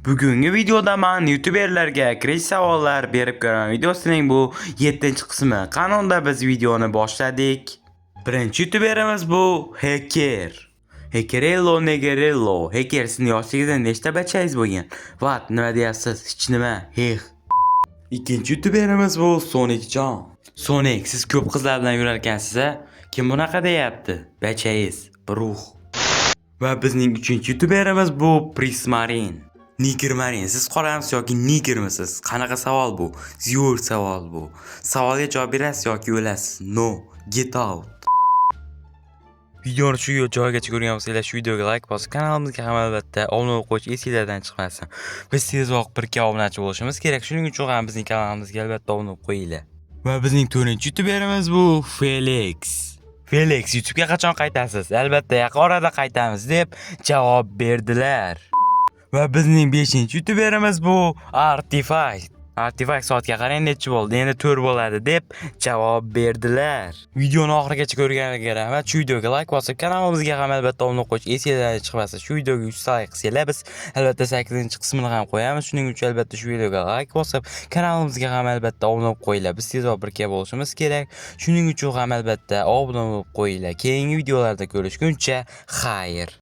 Bugungi videoda men youtuberlarga kirish savollar berib ko'raman videosining bu 7-qismi. Qanunda biz videoni boshladik. Birinchi youtuberimiz bu Hacker. Hackerello Negerello. Hacker sizning yoshligingizda nechta bachangiz bo'lgan? Vat, nima deyapsiz? Hech nima. Heh. Ikkinchi youtuberimiz bu Sonicjon. Sonic, siz ko'p qizlar bilan yurar ekansiz-a? Kim bunaqa deyapti? Bachangiz, ruh. Va bizning uchinchi youtuberimiz bu Prismarin. Nigermarin, siz qoramisiz yoki nigermisiz? Qanaqa savol bu? Zo'r savol bu. Savolga javob berasiz yoki o'lasiz? No, get out. Videoni shu joygacha ko'rgan bo'lsangiz, shu videoga like bosib, kanalimizga ham albatta obuna bo'lib qo'yish esingizdan chiqmasin. Biz tezroq 1K obunachi bo'lishimiz kerak. Shuning uchun ham bizning kanalimizga albatta obuna bo'lib qo'yinglar. Va bizning 4-youtuberimiz bu Felix. Felix, YouTube'ga qachon qaytasiz? Albatta yaqin orada qaytamiz deb javob berdilar. Va bizning 5-youtuberimiz bu Artifact. Artifact soatga qarang necha bo'ldi? Endi 4 bo'ladi deb javob berdilar. Videoni oxirigacha ko'rganlarga rahmat. Shu videoga like bosib, kanalimizga ham albatta obuna qo'yish esingizdan chiqmasa, shu videoga 100 like qilsanglar, biz albatta 8-qismini ham qo'yamiz. Shuning uchun albatta shu videoga like bosib, kanalimizga ham albatta obuna qo'yinglar. Biz tezroq 1K bo'lishimiz kerak. Shuning uchun ham albatta obuna bo'lib qo'yinglar. Keyingi videolarda ko'rishguncha, xayr.